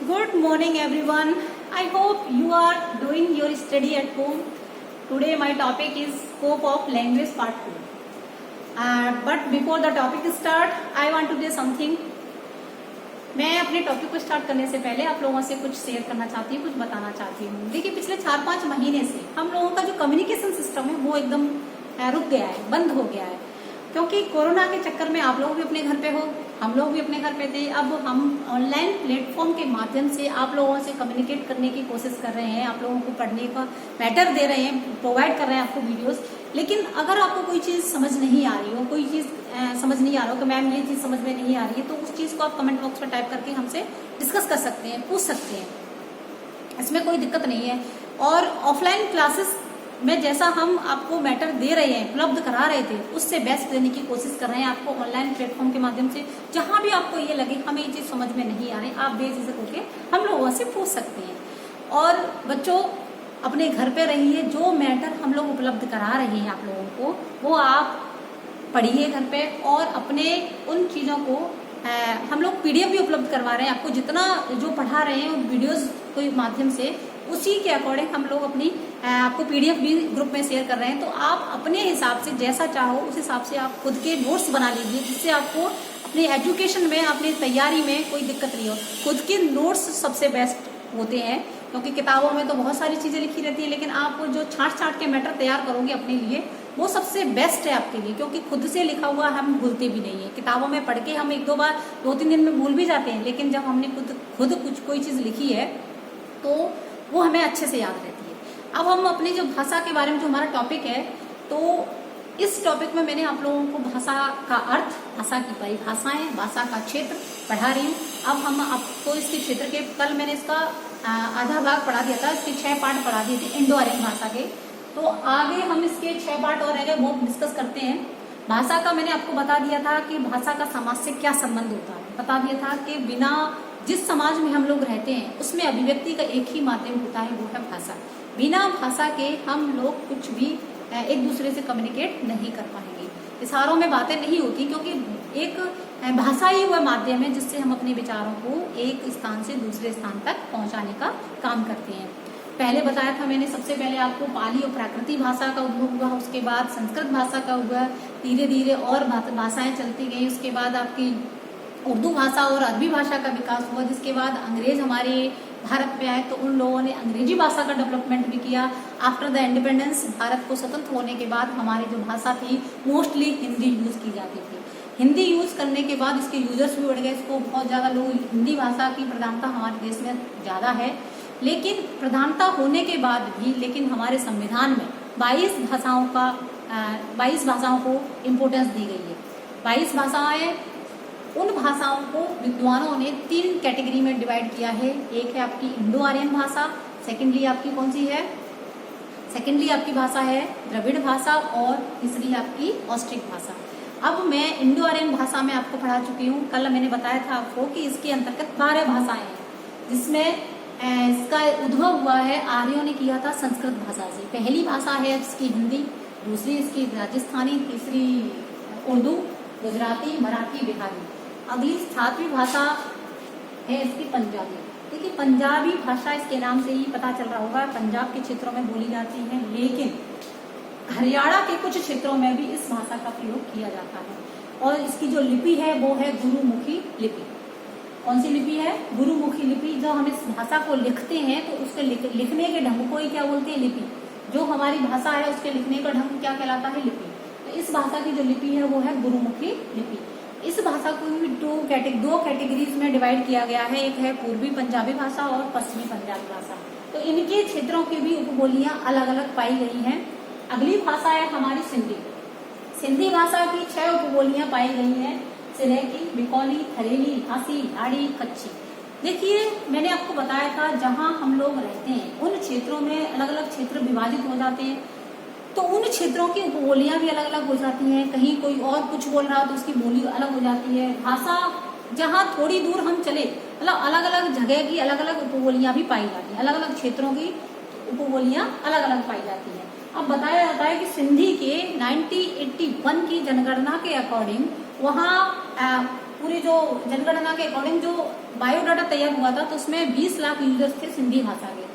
Good morning everyone. I hope you are doing your study at home. Today my topic is scope of language part 2. But before the topic start, I want to say something. मैं अपने topic को start करने से पहले आप लोगों से कुछ शेयर करना चाहती हूँ, कुछ बताना चाहती हूँ। देखिए पिछले 4-5 महीने से हम लोगों का जो कम्युनिकेशन सिस्टम है वो एकदम रुक गया है, बंद हो गया है, क्योंकि कोरोना के चक्कर में आप लोग भी अपने घर पे हो, हम लोग भी अपने घर पे थे। अब हम ऑनलाइन प्लेटफॉर्म के माध्यम से आप लोगों से कम्युनिकेट करने की कोशिश कर रहे हैं, आप लोगों को पढ़ने का मैटर दे रहे हैं, प्रोवाइड कर रहे हैं आपको वीडियोस। लेकिन अगर आपको कोई चीज समझ नहीं आ रही हो, कोई चीज समझ नहीं आ रहा हो कि मैम ये चीज समझ में नहीं आ रही है, तो उस चीज को आप कमेंट बॉक्स में टाइप करके हमसे डिस्कस कर सकते हैं, पूछ सकते हैं, इसमें कोई दिक्कत नहीं है। और ऑफलाइन क्लासेस में जैसा हम आपको मैटर दे रहे हैं, उपलब्ध करा रहे थे, उससे बेस्ट देने की कोशिश कर रहे हैं आपको ऑनलाइन प्लेटफॉर्म के माध्यम से। जहां भी आपको ये लगे हमें ये चीज समझ में नहीं आ रही, आप बेझिझक होकर हम लोगों से पूछ सकते हैं। और बच्चों अपने घर पे रहिए, जो मैटर हम लोग उपलब्ध करा रहे हैं आप लोगों को वो आप पढ़िए घर पे, और अपने उन चीजों को हम लोग पीडीएफ भी उपलब्ध करवा रहे हैं आपको। जितना जो पढ़ा रहे हैं वीडियोस के माध्यम से, उसी के अकॉर्डिंग हम लोग अपनी आपको पीडीएफ भी ग्रुप में शेयर कर रहे हैं। तो आप अपने हिसाब से जैसा चाहो उस हिसाब से आप खुद के नोट्स बना लीजिए, जिससे आपको अपने एजुकेशन में, अपनी तैयारी में कोई दिक्कत नहीं हो। खुद के नोट्स सबसे बेस्ट होते हैं, क्योंकि किताबों में तो बहुत सारी चीजें लिखी रहती है, लेकिन आप जो छांट के मैटर तैयार करोगे अपने लिए, वो सबसे बेस्ट है आपके लिए, क्योंकि खुद से लिखा हुआ हम भूलते भी नहीं है। किताबों में पढ़ के हम 1-2 बार 2-3 दिन में भूल भी जाते हैं, लेकिन जब हमने खुद कुछ कोई चीज लिखी है तो वो हमें अच्छे से याद रहती है। अब हम अपनी जो भाषा के बारे में, जो हमारा टॉपिक है, तो इस टॉपिक में मैंने आप लोगों को भाषा का अर्थ, भाषा की परिभाषाएं, भाषा का क्षेत्र पढ़ा रही हूँ। अब हम आपको इसके क्षेत्र के, कल मैंने इसका आधा भाग पढ़ा दिया था, इसके 6 पार्ट पढ़ा दिए थे इंडो आर्यन भाषा के। तो आगे हम इसके 6 पार्ट और आगे वो डिस्कस करते हैं। भाषा का मैंने आपको बता दिया था कि भाषा का समाज से क्या संबंध होता है, बता दिया था कि बिना, जिस समाज में हम लोग रहते हैं उसमें अभिव्यक्ति का एक ही माध्यम होता है, वो है भाषा। बिना भाषा के हम लोग कुछ भी एक दूसरे से कम्युनिकेट नहीं कर पाएंगे, इशारों में बातें नहीं होती, क्योंकि एक भाषा ही वह माध्यम है जिससे हम अपने विचारों को एक स्थान से दूसरे स्थान तक पहुंचाने का काम करते हैं। पहले बताया था मैंने, सबसे पहले आपको पाली और प्राकृतिक भाषा का उद्भव हुआ, उसके बाद संस्कृत भाषा का हुआ, धीरे धीरे और भाषाएं चलती गई, उसके बाद आपकी उर्दू भाषा और अरबी भाषा का विकास हुआ, जिसके बाद अंग्रेज हमारे भारत में आए तो उन लोगों ने अंग्रेजी भाषा का डेवलपमेंट भी किया। आफ्टर द इंडिपेंडेंस, भारत को स्वतंत्र होने के बाद हमारी जो भाषा थी मोस्टली हिंदी यूज की जाती थी। हिंदी यूज करने के बाद इसके यूजर्स भी बढ़ गए, इसको बहुत ज्यादा लोग, हिंदी भाषा की प्रधानता हमारे देश में ज्यादा है। लेकिन प्रधानता होने के बाद भी, लेकिन हमारे संविधान में 22 भाषाओं को इम्पोर्टेंस दी गई है। 22 भाषाएं, उन भाषाओं को विद्वानों ने 3 कैटेगरी में डिवाइड किया है। एक है आपकी इंडो आर्यन भाषा, सेकेंडली आपकी कौन सी है, सेकेंडली आपकी भाषा है द्रविड़ भाषा, और तीसरी आपकी ऑस्ट्रिक भाषा। अब मैं इंडो आर्यन भाषा में आपको पढ़ा चुकी हूँ। कल मैंने बताया था आपको कि इसके अंतर्गत 12 भाषाएं हैं, जिसमें इसका उद्भव हुआ है, आर्यों ने किया था संस्कृत भाषा से। पहली भाषा है इसकी हिंदी, दूसरी इसकी राजस्थानी, तीसरी उर्दू, गुजराती, मराठी, बिहारी। अगली 7वीं भाषा है इसकी पंजाबी। देखिए पंजाबी भाषा इसके नाम से ही पता चल रहा होगा, पंजाब के क्षेत्रों में बोली जाती है, लेकिन हरियाणा के कुछ क्षेत्रों में भी इस भाषा का प्रयोग किया जाता है। और इसकी जो लिपि है वो है गुरुमुखी लिपि। कौन सी लिपि है? गुरुमुखी लिपि। जो हम इस भाषा को लिखते हैं तो उसके लिखने के ढंग को ही क्या बोलते हैं? लिपि। जो हमारी भाषा है उसके लिखने का ढंग क्या कहलाता है? लिपि। तो इस भाषा की जो लिपि है वो है गुरुमुखी लिपि। इस भाषा को भी 2 कैटेगरीज में डिवाइड किया गया है, एक है पूर्वी पंजाबी भाषा और पश्चिमी पंजाबी भाषा। तो इनके क्षेत्रों की भी उपबोलियां अलग अलग पाई गई हैं। अगली भाषा है हमारी सिंधी। सिंधी भाषा की 6 उपबोलियां पाई गई हैं, सिरैकी, बिकौली, थरेली, हासी, लाड़ी, कच्ची। देखिए मैंने आपको बताया था जहां हम लोग रहते हैं उन क्षेत्रों में अलग अलग क्षेत्र विभाजित हो जाते हैं, तो उन क्षेत्रों की उपबोलियां भी अलग अलग हो जाती हैं। कहीं कोई और कुछ बोल रहा तो उसकी बोली अलग हो जाती है। भाषा जहां थोड़ी दूर हम चले, मतलब अलग अलग जगह की अलग अलग उपबोलियां भी पाई जाती हैं, अलग अलग क्षेत्रों की उपबोलियां अलग अलग पाई जाती हैं। अब बताया जाता है कि सिंधी के 1981 की जनगणना के अकॉर्डिंग वहाँ पूरी जो जनगणना के अकॉर्डिंग जो बायोडाटा तैयार हुआ था तो उसमें 20 लाख यूजर्स थे सिंधी भाषा के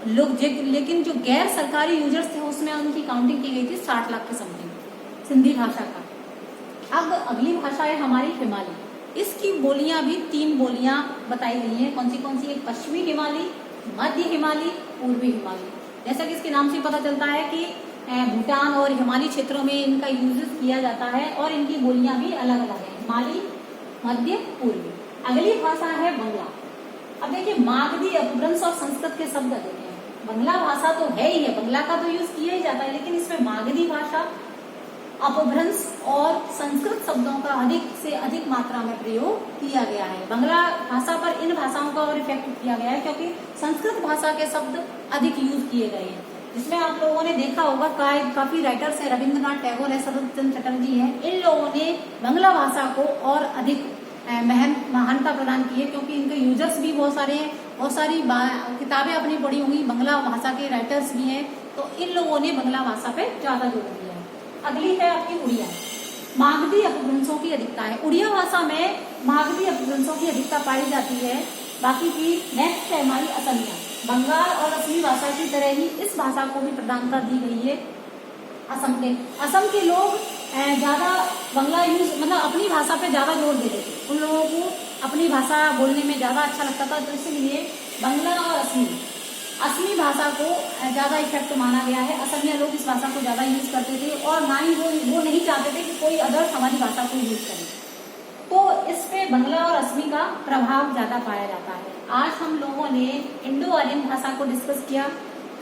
लोग, लेकिन जो गैर सरकारी यूजर्स थे उसमें उनकी काउंटिंग की गई थी 60 लाख के समथिंग सिंधी भाषा का। अब अगली भाषा है हमारी हिमाली। इसकी बोलियां भी 3 बोलियां बताई गई हैं। कौन सी? एक पश्चिमी हिमाली, मध्य हिमाली, पूर्वी हिमाली। जैसा कि इसके नाम से पता चलता है कि भूटान और हिमालय क्षेत्रों में इनका यूज किया जाता है और इनकी बोलियां भी अलग अलग है, हिमालय, मध्य, पूर्वी। अगली भाषा है बंगला। अब देखिए मागधी, अपभ्रंश और संस्कृत के शब्द अधिक हैं। बंगला भाषा तो है ही है, बंगला का तो यूज किया ही जाता है, लेकिन इसमें मागधी भाषा, अपभ्रंश और संस्कृत शब्दों का अधिक से अधिक मात्रा में प्रयोग किया गया है। बंगला भाषा पर इन भाषाओं का और इफेक्ट किया गया है क्योंकि संस्कृत भाषा के शब्द अधिक यूज किए गए हैं। जिसमें आप लोगों ने देखा होगा काफी राइटर्स हैं, रविंद्रनाथ टैगोर है, शरद चंद्र चटर्जी है, इन लोगों ने बंगला भाषा को और अधिक महानता प्रदान की है क्योंकि इनके यूजर्स भी बहुत सारे हैं, बहुत सारी किताबें अपनी पढ़ी होंगी, बंगला भाषा के राइटर्स भी हैं, तो इन लोगों ने बंगला भाषा पे ज्यादा जोर दिया है। अगली है आपकी उड़िया। मागधी अपभ्रंशों की अधिकता है। उड़िया भाषा में मागधी अपभ्रंशों की अधिकता पाई जाती है। बाकी की नेक्स्ट है हमारी असमिया। बंगाल और असमी भाषा की तरह ही इस भाषा को भी प्रधानता दी गई है असम के लोग ज्यादा बंगला यूज मतलब अपनी भाषा पे ज्यादा जोर दे रहे थे। उन लोगों को अपनी भाषा बोलने में ज्यादा अच्छा लगता था, तो इसलिए बंगला और असमी भाषा को ज्यादा इफेक्ट माना गया है। असमिया लोग इस भाषा को ज्यादा यूज करते थे और ना ही वो नहीं चाहते थे कि कोई अदर्स हमारी भाषा को यूज करे, तो इस पे बंगला और असमी का प्रभाव ज्यादा पाया जाता है। आज हम लोगों ने इंडो आर्यन भाषा को डिस्कस किया।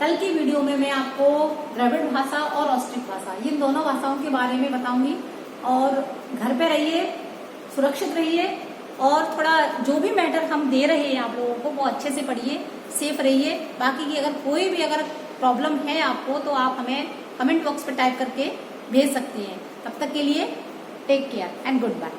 कल की वीडियो में मैं आपको द्रविड़ भाषा और ऑस्ट्रिक भाषा, इन दोनों भाषाओं के बारे में बताऊंगी। और घर पे रहिए, सुरक्षित रहिए और थोड़ा जो भी मैटर हम दे रहे हैं आप लोगों को वो अच्छे से पढ़िए, सेफ रहिए। बाकी की अगर कोई भी प्रॉब्लम है आपको तो आप हमें कमेंट बॉक्स पे टाइप करके भेज सकती हैं। तब तक के लिए take care and good bye.